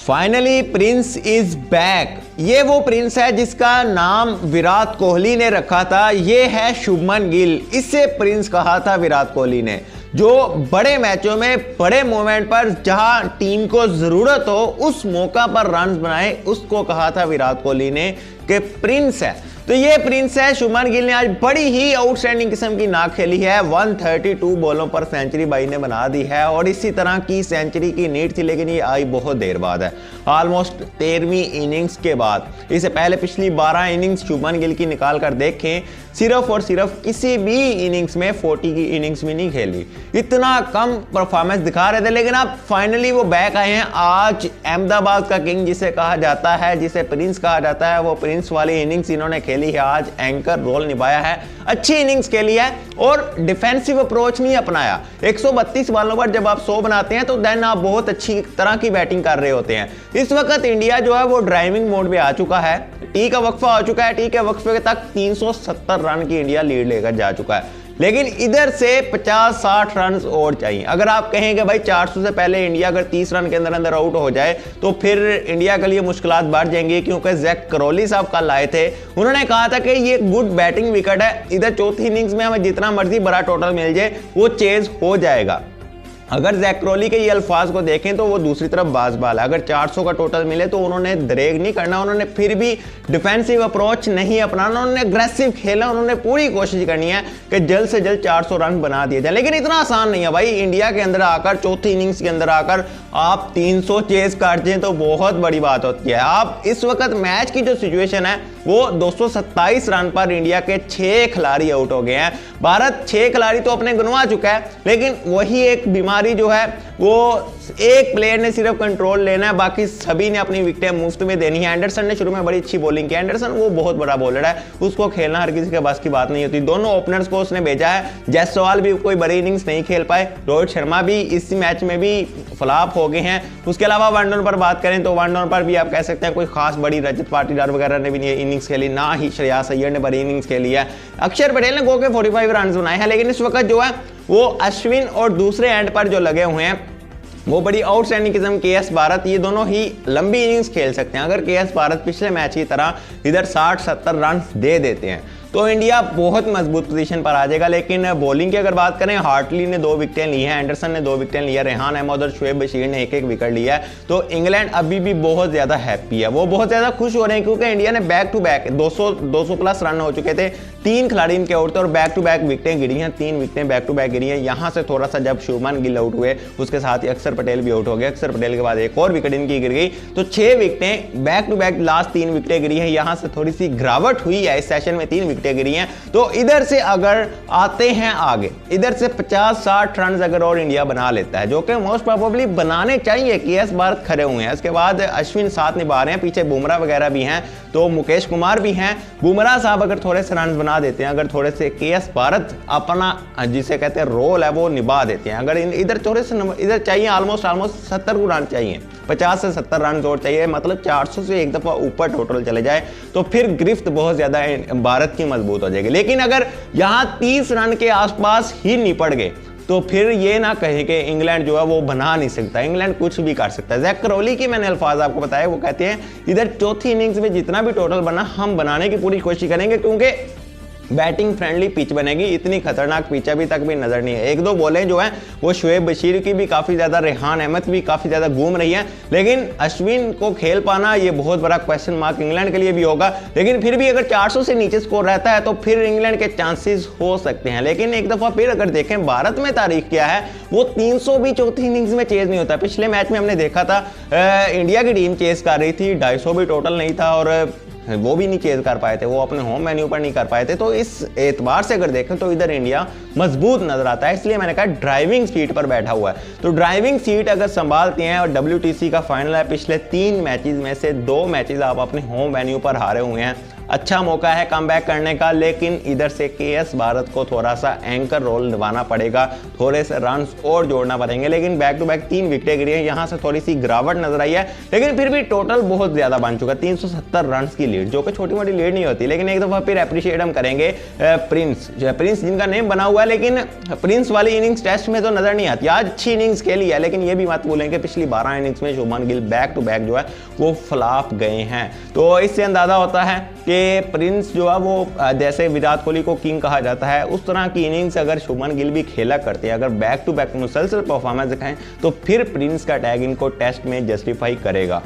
Finally Prince is back. ये वो Prince है जिसका नाम विराट कोहली ने रखा था। ये है शुभमन गिल। इससे प्रिंस कहा था विराट कोहली ने, जो बड़े मैचों में बड़े मोमेंट पर जहां टीम को जरूरत हो उस मौका पर रन्स बनाए, उसको कहा था विराट कोहली ने कि प्रिंस है। तो ये प्रिंस है। शुभमन गिल ने आज बड़ी ही आउटस्टैंडिंग किस्म की नाक खेली है। 132 बॉलों पर सेंचुरी भाई ने बना दी है और इसी तरह की सेंचुरी की नीड थी, लेकिन ये आई बहुत देर बाद है, ऑलमोस्ट 13वीं इनिंग्स के बाद। इससे पहले पिछली 12 इनिंग्स शुभमन गिल की निकाल कर देखें, सिर्फ और सिर्फ किसी भी इनिंग्स में 40 की इनिंग्स भी नहीं खेली। इतना कम परफॉर्मेंस दिखा रहे थे, लेकिन अब फाइनली वो बैक आए हैं। आज अहमदाबाद का किंग जिसे कहा जाता है, जिसे प्रिंस कहा जाता है, वो प्रिंस वाली इनिंग्स इन्होंने खेली है। आज एंकर रोल निभाया है, अच्छी इनिंग्स खेली है और डिफेंसिव अप्रोच नहीं अपनाया। 132 बॉलों पर जब आप 100 बनाते हैं तो देन आप बहुत अच्छी तरह की बैटिंग कर रहे होते हैं। इस वक्त इंडिया जो है वो ड्राइविंग मोड में आ चुका है। टी का वक्फा हो चुका है। टी के वक्फे तक 370 रन की इंडिया लीड लेकर जा चुका है, लेकिन इधर से 50-60 रन और चाहिए। अगर आप कहें कि भाई 400 से पहले इंडिया अगर 30 रन के अंदर अंदर आउट हो जाए तो फिर इंडिया के लिए मुश्किलात बढ़ जाएंगी, क्योंकि जैक क्रॉली साहब कल आए थे, उन्होंने कहा था कि ये गुड बैटिंग विकेट है, इधर चौथी इनिंग्स में हमें जितना मर्जी बड़ा टोटल मिल जाए वो चेज हो जाएगा। अगर जैक क्रॉली के ये अल्फाज को देखें तो वो दूसरी तरफ बाज़बाल है। अगर 400 का टोटल मिले तो उन्होंने दरेग नहीं करना, उन्होंने फिर भी डिफेंसिव अप्रोच नहीं अपनाना, उन्होंने अग्रेसिव खेला, उन्होंने पूरी कोशिश करनी है कि जल्द से जल्द 400 रन बना दिए जाए। लेकिन इतना आसान नहीं है भाई। इंडिया के अंदर आकर चौथी इनिंग्स के अंदर आकर आप 300 चेज काट दें तो बहुत बड़ी बात होती है। आप इस वक्त मैच की जो सिचुएशन है वो 227 रन पर इंडिया के 6 खिलाड़ी आउट हो गए हैं। भारत 6 खिलाड़ी तो अपने गंवा चुका है, लेकिन वही एक बीमारी जो है वो एक प्लेयर ने सिर्फ कंट्रोल लेना है, बाकी सभी ने अपनी विकेटें मुफ्त में देनी है। एंडरसन ने शुरू में बड़ी अच्छी बॉलिंग की। एंडरसन वो बहुत बड़ा बॉलर है, उसको खेलना हर किसी के बस की बात नहीं होती। दोनों ओपनर्स को उसने भेजा है। जायसवाल भी कोई बड़ी इनिंग्स नहीं खेल पाए, रोहित शर्मा भी इस मैच में भी फ्लॉप हो गए हैं। उसके अलावा वन डाउन पर बात करें तो वन डाउन पर भी आप कह सकते हैं कोई खास बड़ी रजत पाटीदार वगैरह ने भी नहीं इनिंग्स खेली, ना ही श्रेयस अय्यर ने बड़ी इनिंग्स खेली है। अक्षर पटेल ने गो के 45 रन बनाए हैं, लेकिन इस वक्त जो है वो अश्विन और दूसरे एंड पर जो लगे हुए हैं वो बड़ी आउटस्टैंडिंग किस्म के भारत, ये दोनों ही लंबी इनिंग्स खेल सकते हैं। अगर के भारत पिछले मैच की तरह इधर 60-70 रन दे देते हैं तो इंडिया बहुत मजबूत पोजीशन पर आ जाएगा। लेकिन बॉलिंग की अगर बात करें, हार्टली ने 2 विकेटें ली हैं, एंडरसन ने 2 विकेटें ली है, रेहान अहमद और शुएब बशीर ने 1-1 विकेट लिया है। तो इंग्लैंड अभी भी बहुत ज्यादा हैप्पी है, वो बहुत ज्यादा खुश हो रहे हैं, क्योंकि इंडिया ने back to back 200 plus run हो चुके थे। 3 खिलाड़ी इनके आउट थे और बैक टू बैक विकेटें गिरी हैं। 3 विकेटें बैक टू बैक गिरी हैं। यहाँ से थोड़ा सा जब शुभमन गिल आउट हुए उसके साथ ही अक्षर पटेल भी आउट हो गए। अक्षर पटेल के बाद एक और विकेट इनकी गिर गई, तो 6 विकेटें बैक टू बैक लास्ट 3 विकेटें गिरी हैं। यहाँ से थोड़ी सी गिरावट हुई है, इस सेशन में 3 विकेटें गिरी हैं। तो इधर से अगर आते हैं आगे, इधर से 50-60 रन अगर और इंडिया बना लेता है, जो कि मोस्ट प्रोबेबली बनाने चाहिए, के भारत खड़े हुए हैं। इसके बाद अश्विन साथ निभा रहे हैं, पीछे बुमराह वगैरह भी हैं, तो मुकेश कुमार भी हैं। बुमराह साहब अगर थोड़े से रन बना देते हैं, अगर थोड़े से के भारत अपना जिसे कहते हैं रोल है वो निभा देते हैं, अगर इधर थोड़े से इधर चाहिए ऑलमोस्ट 70 रन चाहिए, 50 से 70 रन और चाहिए, मतलब 400 से एक दफा ऊपर टोटल चले जाए तो फिर गिरफ्त बहुत ज्यादा भारत की मजबूत हो जाएगी। लेकिन अगर यहां 30 रन के आसपास ही निपट गए तो फिर ये ना कहें कि इंग्लैंड जो है वो बना नहीं सकता। इंग्लैंड कुछ भी कर सकता है। जैक क्रॉली की मैंने अल्फाज आपको बताया, वो कहते हैं इधर चौथी इनिंग्स में जितना भी टोटल बना हम बनाने की पूरी कोशिश करेंगे, क्योंकि बैटिंग फ्रेंडली पिच बनेगी। इतनी खतरनाक पिच अभी तक भी नजर नहीं है। 1-2 बॉलें जो हैं वो शुएब बशीर की भी काफी ज्यादा, रेहान अहमद भी काफी ज्यादा घूम रही हैं, लेकिन अश्विन को खेल पाना ये बहुत बड़ा क्वेश्चन मार्क इंग्लैंड के लिए भी होगा। लेकिन फिर भी अगर 400 से नीचे स्कोर रहता है तो फिर इंग्लैंड के चांसेस हो सकते हैं। लेकिन एक दफा फिर अगर देखें भारत में तारीख क्या है, वो 300 भी चौथी इनिंग्स में चेज नहीं होता। पिछले मैच में हमने देखा था इंडिया की टीम चेज कर रही थी, 250 भी टोटल नहीं था और वो भी नहीं चेज कर पाए थे, वो अपने होम वेन्यू पर नहीं कर पाए थे। तो इस एतबार से अगर देखें तो इधर इंडिया मजबूत नजर आता है, इसलिए मैंने कहा ड्राइविंग सीट पर बैठा हुआ है। तो ड्राइविंग सीट अगर संभालते हैं और WTC का फाइनल है, पिछले 3 मैचेस में से 2 मैचेस आप अपने होम वेन्यू पर हारे हुए हैं, अच्छा मौका है कमबैक करने का, लेकिन इधर से केएस भारत को थोड़ा सा एंकर रोल निभाना पड़ेगा, थोड़े से रन और जोड़ना पड़ेंगे। लेकिन बैक टू बैक 3 विकेटें गिरी है, यहां से थोड़ी सी गिरावट नजर आई है, लेकिन फिर भी टोटल बहुत ज्यादा बन चुका, 370 रन की लीड, जो कि छोटी मोटी लीड नहीं होती। लेकिन एक दफा फिर अप्रिशिएट हम करेंगे प्रिंस जिनका नेम बना हुआ है, लेकिन प्रिंस वाली इनिंग्स टेस्ट में तो नजर नहीं आती। आज अच्छी इनिंग्स खेली है, लेकिन ये भी मत भूलेंगे पिछली 12 इनिंग्स में Shubman Gill back to back जो है वो फ्लॉप गए हैं। तो इससे अंदाजा होता है कि प्रिंस जो है वो जैसे विराट कोहली को किंग कहा जाता है, उस तरह की इनिंग्स अगर शुभमन गिल भी खेला करते हैं, अगर बैक टू बैक मुसलसल परफॉर्मेंस दिखाएं, तो फिर प्रिंस का टैग इनको टेस्ट में जस्टिफाई करेगा।